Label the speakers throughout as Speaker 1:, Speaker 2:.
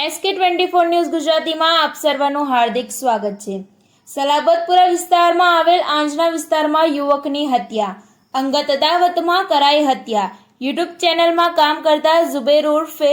Speaker 1: SK24 news ગુજરાતીમાં આપ સર્વનું હાર્દિક સ્વાગત છે। સલાબતપુરા વિસ્તારમાં આવેલ આંજણા વિસ્તારમાં યુવકની હત્યા, અંગત અદાવતમાં કરાઈ હત્યા। યુટ્યુબ ચેનલમાં કામ કરતા ઝુબેર ઉર્ફે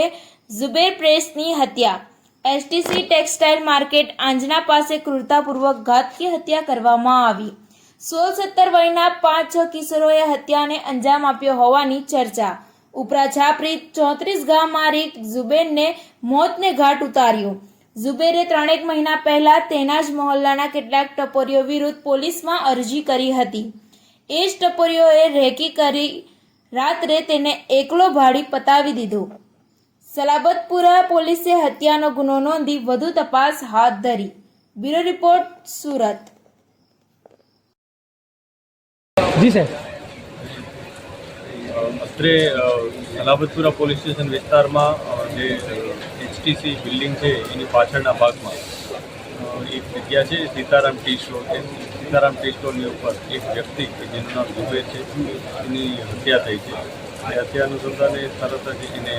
Speaker 1: ઝુબેર પ્રેસની હત્યા। STC ટેક્સટાઇલ માર્કેટ આંજણા પાસે ક્રૂરતાપૂર્વક ઘાતકી હત્યા કરવામાં આવી। 16-17 વયના 5-6 કિશોરોએ હત્યાને અંજામ આપ્યો હોવાની ચર્ચા। ઉપરા છાપરી 34 ઘા મારી ઝુબેરને મોતને ઘાટ ઉતાર્યો। ઝુબેરે 3 મહિના પહેલા તેના જ મહોલ્લાના કેટલાક ટપોરીઓ વિરુદ્ધ પોલીસમાં અરજી કરી હતી। એ જ ટપોરીઓએ રેકી કરી રાત્રે તેને એકલો ભાડી પતાવી દીધો। સલાબતપુરા પોલીસે હત્યાનો ગુનો નોંધી વધુ તપાસ હાથ ધરી। Bureau report, Surat.
Speaker 2: જી સાહેબ,
Speaker 3: અત્રે સલાબતપુરા પોલીસ સ્ટેશન વિસ્તારમાં જે HTC બિલ્ડિંગ છે એની પાછળના ભાગમાં એક જગ્યા છે, સીતારામ ટી સ્ટોર છે। સીતારામ ટી સ્ટોરની ઉપર એક વ્યક્તિ કે જેનું નામ ઝુબેર છે એની હત્યા થઈ છે। એ હત્યા અનુસંધાને તરત જ એને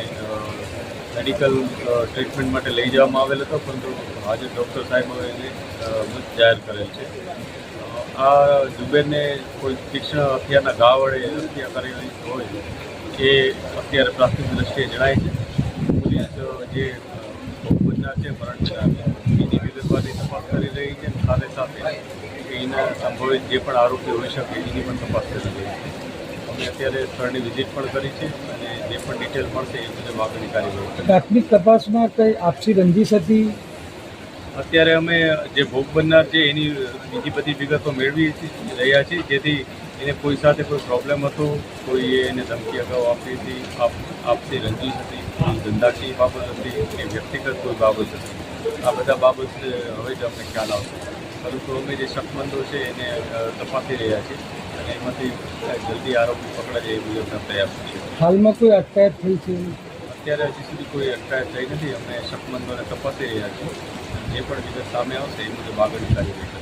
Speaker 3: મેડિકલ ટ્રીટમેન્ટ માટે લઈ જવામાં આવેલ હતો, પરંતુ આજે ડૉક્ટર સાહેબે એને મૃત જાહેર કરેલ છે। આ ઝુબેરને કોઈ તીક્ષ્ણ હથિયારના ઘા વડે હત્યા કરેલી હોય એ અત્યારે પ્રાથમિક દ્રષ્ટિએ જણાય છે। પોલીસ જે ભોગ બનનાર છે મરણ એની વિગતવારની તપાસ કરી રહી છે। સાથે સાથે એના સંભવિત જે પણ આરોપી હોઈ શકે એની પણ તપાસ કરી રહી છે। અમે અત્યારે સ્થળની વિઝિટ પણ કરી છે અને જે પણ ડિટેલ મળશે એ મુજબ આગળની કાર્યવાહી
Speaker 2: પ્રાથમિક તપાસમાં કઈ આપસી રંજીશ હતી?
Speaker 3: અત્યારે અમે જે ભોગ બનનાર છે એની બીજી બધી વિગતો મેળવી રહ્યા છીએ, જેથી એને કોઈ સાથે કોઈ પ્રોબ્લેમ હતો, કોઈએ એને ધમકી અગાઉ આપી હતી, આપસી રંજીશ હતી, ધંધાકીય બાબત હતી કે વ્યક્તિગત કોઈ બાબત હતી, આ બધા બાબત હવે જ અમને ખ્યાલ આવશે। પરંતુ અમે જે શકમંદો છે એને તપાસી રહ્યા છીએ અને એમાંથી જલ્દી આરોપી પકડાય એ મુજબના પ્રયાસ છે।
Speaker 2: હાલમાં કોઈ અટકાયત થઈ છે?
Speaker 3: અત્યારે હજી સુધી કોઈ અટકાયત થઈ નથી। અમે શકમંદોને તપાસી રહ્યા છીએ, જે પણ વિગત સામે આવશે એ મુજબ આગળની કાર્યવાહી